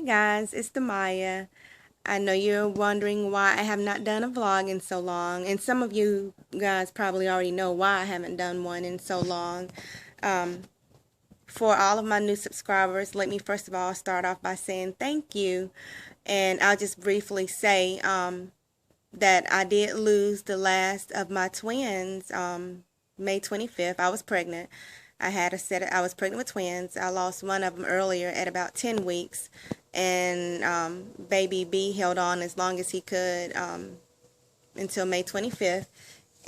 Guys, it's Demaya. I know you're wondering why I have not done a vlog in so long, and some of you guys probably already know why I haven't done one in so long. Um, for all of my new subscribers, let me first of all start off by saying thank you, and I'll just briefly say that I did lose the last of my twins May 25th. I was pregnant. I was pregnant with twins. I lost one of them earlier at about 10 weeks, and baby B held on as long as he could until May 25th,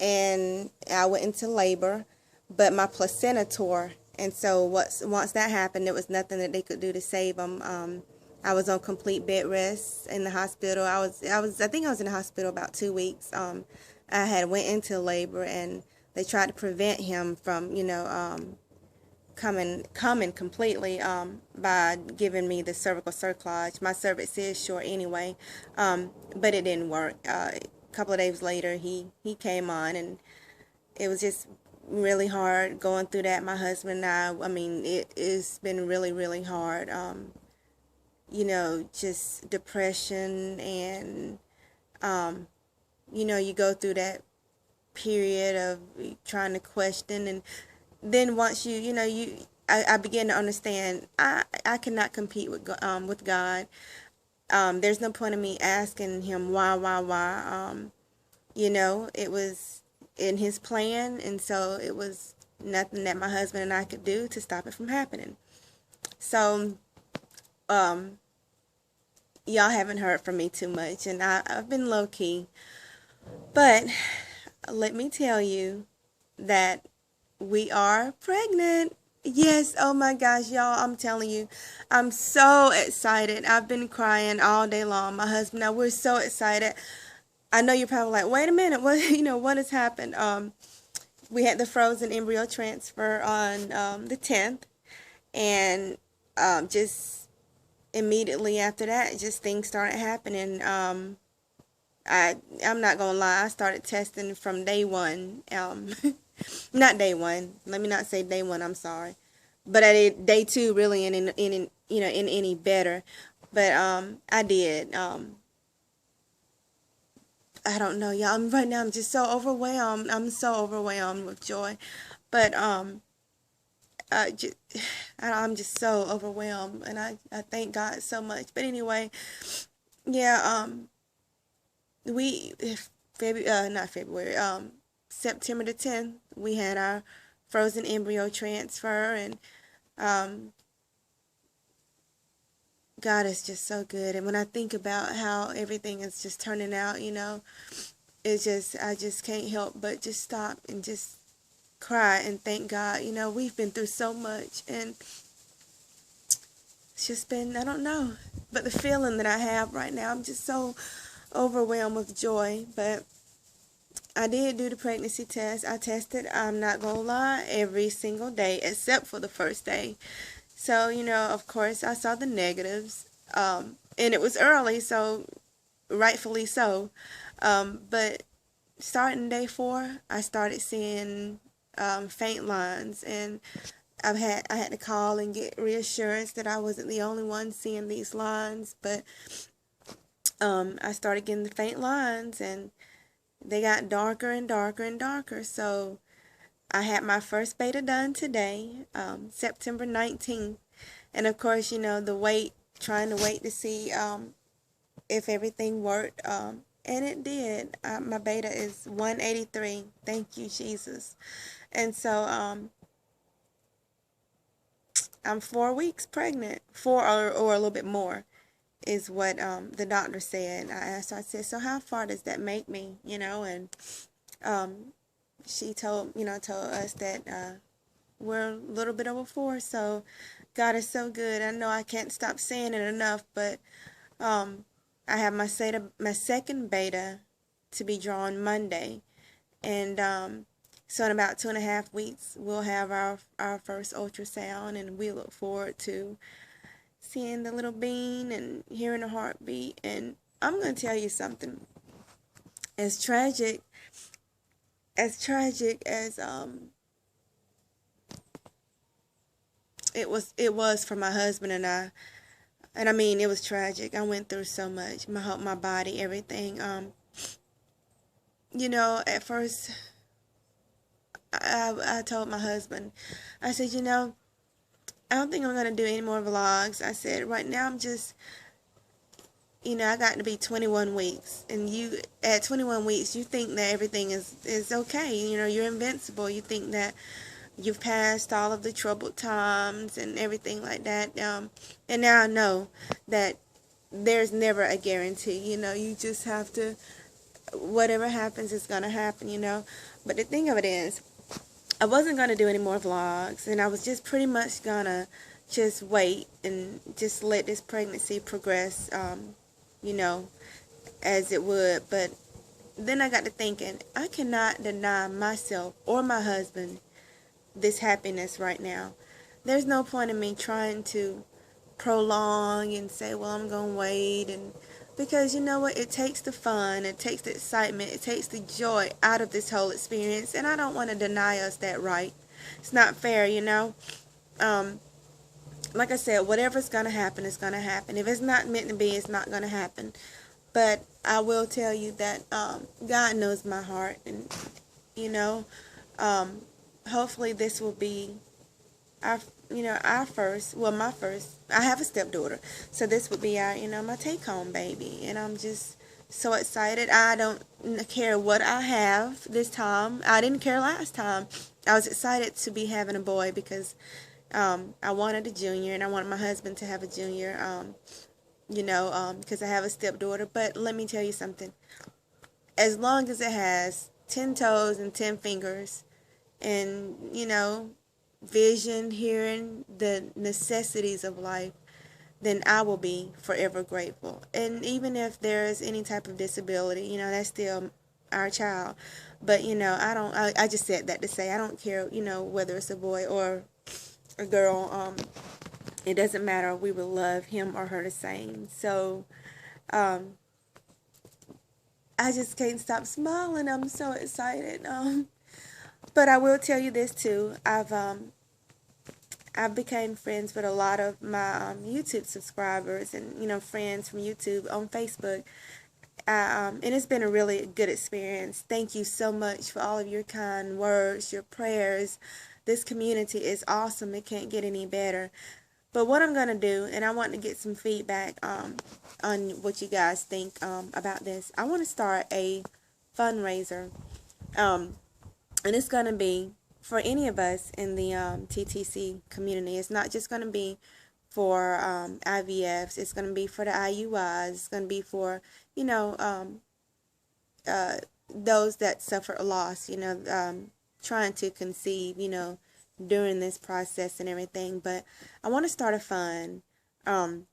and I went into labor, but my placenta tore, and so once that happened, there was nothing that they could do to save him. I was on complete bed rest in the hospital. I think I was in the hospital about 2 weeks. I had went into labor, and they tried to prevent him from, coming completely by giving me the cervical cerclage. My cervix is short anyway, but it didn't work. A couple of days later, he came on, and it was just really hard going through that. My husband and I mean, it's been really, really hard. Just depression and, you go through that period of trying to question, and then once I began to understand I cannot compete with God. There's no point in me asking him why. It was in his plan, and so it was nothing that my husband and I could do to stop it from happening. So, y'all haven't heard from me too much, and I've been low key. But let me tell you that we are pregnant. Yes, oh my gosh, y'all, I'm telling you, I'm so excited. I've been crying all day long. My husband and I, we're so excited. I know you're probably like, wait a minute, what, what has happened? We had the frozen embryo transfer on the 10th, and just immediately after that, just things started happening. I'm not gonna lie, I started testing from day one. Not day one. Let me not say day one. I'm sorry, but I did day two really in any better. But I did. I don't know, y'all. Right now I'm just so overwhelmed. I'm so overwhelmed with joy, but I just, I'm just so overwhelmed, and I thank God so much. But anyway, yeah. We February not February September the 10th, we had our frozen embryo transfer, and um, God is just so good. And when I think about how everything is just turning out, I just can't help but just stop and just cry and thank God. We've been through so much, and it's just been, I don't know, but the feeling that I have right now, I'm just so overwhelmed with joy. But I did do the pregnancy test. I tested, I'm not gonna lie, every single day except for the first day. So, of course, I saw the negatives. And it was early, so rightfully so. But starting day 4, I started seeing faint lines, and I had to call and get reassurance that I wasn't the only one seeing these lines. But I started getting the faint lines, and they got darker and darker and darker. So I had my first beta done today, September 19th. And of course, trying to wait to see if everything worked. And it did. My beta is 183. Thank you, Jesus. And so I'm 4 weeks pregnant, four or a little bit more is what the doctor said. I said, so how far does that make me? And um, she told us that we're a little bit over 4. So God is so good. I know I can't stop saying it enough, but I have my second beta to be drawn Monday, and so in about 2.5 weeks we'll have our first ultrasound, and we look forward to seeing the little bean and hearing the heartbeat. And I'm gonna tell you something. As tragic as it was for my husband and I. And I mean, it was tragic. I went through so much. My body, everything. At first, I told my husband, I said, I don't think I'm going to do any more vlogs. I said, right now I'm just, I got to be 21 weeks. And at 21 weeks, you think that everything is okay. You're invincible. You think that you've passed all of the troubled times and everything like that. And now I know that there's never a guarantee. You just have to, whatever happens is going to happen, But the thing of it is, I wasn't going to do any more vlogs, and I was just pretty much going to just wait and just let this pregnancy progress, as it would. But then I got to thinking, I cannot deny myself or my husband this happiness right now. There's no point in me trying to prolong and say, well, I'm going to wait, because you know what, it takes the fun, it takes the excitement, it takes the joy out of this whole experience, and I don't want to deny us that right. It's not fair, like I said, whatever's going to happen is going to happen. If it's not meant to be, it's not going to happen. But I will tell you that God knows my heart, and hopefully this will be our first, well, my first. I have a stepdaughter, so this would be our, my take-home baby, and I'm just so excited. I don't care what I have this time. I didn't care last time. I was excited to be having a boy because I wanted a junior, and I wanted my husband to have a junior, because I have a stepdaughter. But let me tell you something. As long as it has 10 toes and 10 fingers, and, vision, hearing, the necessities of life, then I will be forever grateful. And even if there is any type of disability, that's still our child. But, I just said that to say I don't care, whether it's a boy or a girl. It doesn't matter. We will love him or her the same. So, I just can't stop smiling. I'm so excited. But I will tell you this too. I've became friends with a lot of my YouTube subscribers and friends from YouTube on Facebook. And it's been a really good experience. Thank you so much for all of your kind words, your prayers. This community is awesome. It can't get any better. But what I'm going to do, and I want to get some feedback on what you guys think about this. I want to start a fundraiser. And it's going to be for any of us in the TTC community. It's not just going to be for IVFs. It's going to be for the IUIs. It's going to be for, those that suffer a loss, trying to conceive, during this process and everything. But I want to start a fund. And,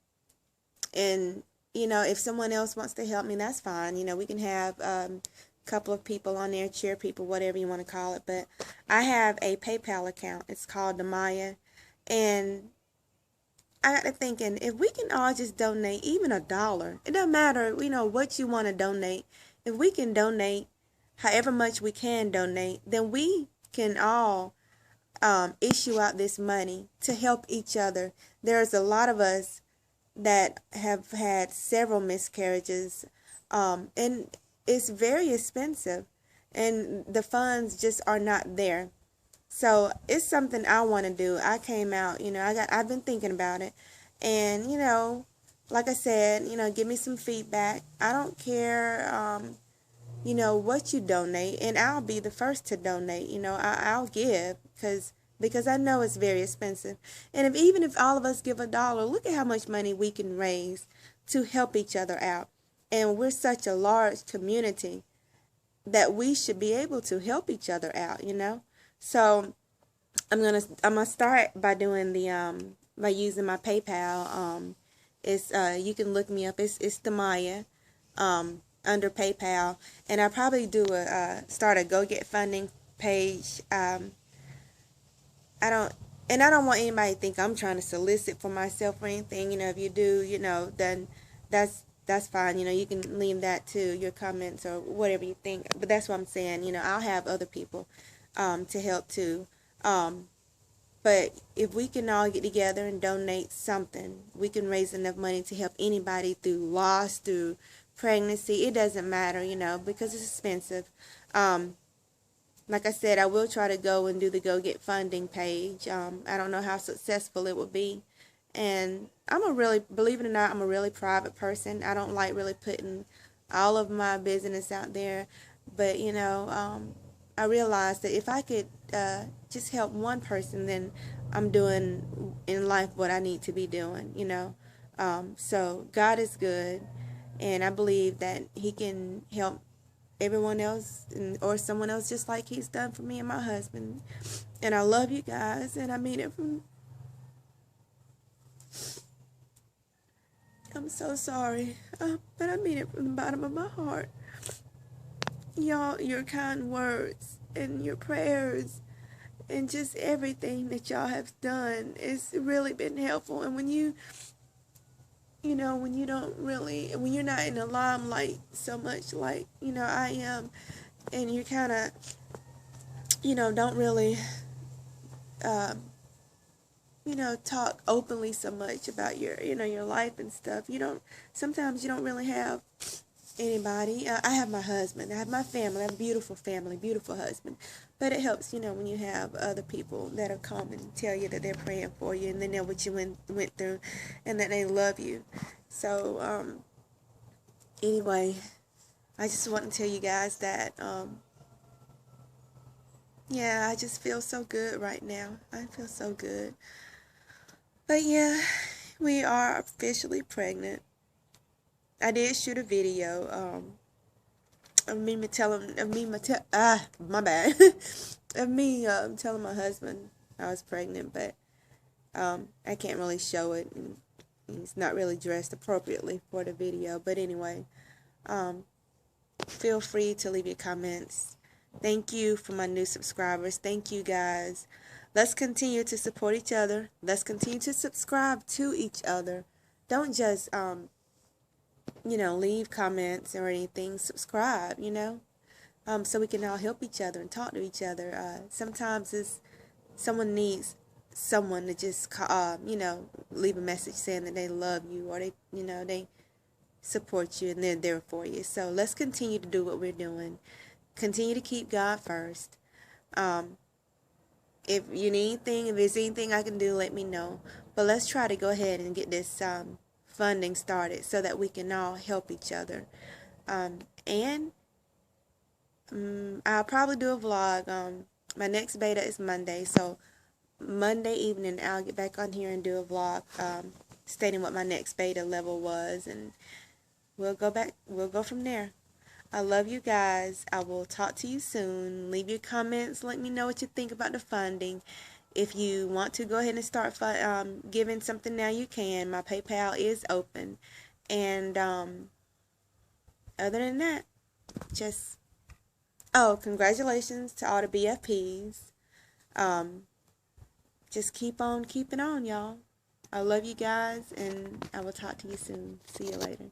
if someone else wants to help me, that's fine. We can have couple of people on there, cheer people, whatever you want to call it. But I have a PayPal account. It's called Demaya, and I got to thinking, if we can all just donate even $1, it doesn't matter, what you want to donate. If we can donate however much we can donate, then we can all issue out this money to help each other. There's a lot of us that have had several miscarriages, and it's very expensive, and the funds just are not there. So it's something I want to do. I came out, I've been thinking about it, and like I said, give me some feedback. I don't care, what you donate, and I'll be the first to donate. I'll give because I know it's very expensive. And even if all of us give $1, look at how much money we can raise to help each other out. And we're such a large community that we should be able to help each other out, So I'm gonna start by doing by using my PayPal. It's you can look me up. It's Demaya under PayPal, and I'll probably do start a Go Get Funding page. I don't want anybody to think I'm trying to solicit for myself or anything. If you do, then that's fine. You can leave that to your comments or whatever you think. But that's what I'm saying. I'll have other people to help too. But if we can all get together and donate something, we can raise enough money to help anybody through loss, through pregnancy. It doesn't matter, because it's expensive. Like I said, I will try to go and do the Go Get Funding page. I don't know how successful it will be. And believe it or not, I'm a really private person. I don't like really putting all of my business out there. But, I realized that if I could just help one person, then I'm doing in life what I need to be doing, So God is good. And I believe that He can help everyone else or someone else just like He's done for me and my husband. And I love you guys, and I mean it from... I'm so sorry, but I mean it from the bottom of my heart. Y'all, your kind words and your prayers and just everything that y'all have done, it's really been helpful. And when you're not in the limelight so much like, I am, and you kind of, don't really, talk openly so much about your life and stuff. Sometimes you don't really have anybody. I have my husband. I have my family. I have a beautiful family, beautiful husband. But it helps, when you have other people that'll come and tell you that they're praying for you and they know what you went through and that they love you. So, anyway, I just want to tell you guys that, yeah, I just feel so good right now. I feel so good. But yeah, we are officially pregnant. I did shoot a video, of me telling my husband I was pregnant, but I can't really show it, and he's not really dressed appropriately for the video. But anyway, feel free to leave your comments. Thank you for my new subscribers. Thank you, guys. Let's continue to support each other. Let's continue to subscribe to each other. Don't just leave comments or anything. Subscribe, so we can all help each other and talk to each other. Sometimes someone needs someone to just leave a message saying that they love you, or they support you and they're there for you. So let's continue to do what we're doing. Continue to keep God first. If you need anything, if there's anything I can do, let me know. But let's try to go ahead and get this funding started so that we can all help each other. And I'll probably do a vlog. My next beta is Monday, so Monday evening I'll get back on here and do a vlog stating what my next beta level was, and we'll go from there. I love you guys. I will talk to you soon. Leave your comments. Let me know what you think about the funding. If you want to go ahead and start giving something now, you can. My PayPal is open. And other than that, congratulations to all the BFPs. Just keep on keeping on, y'all. I love you guys, and I will talk to you soon. See you later.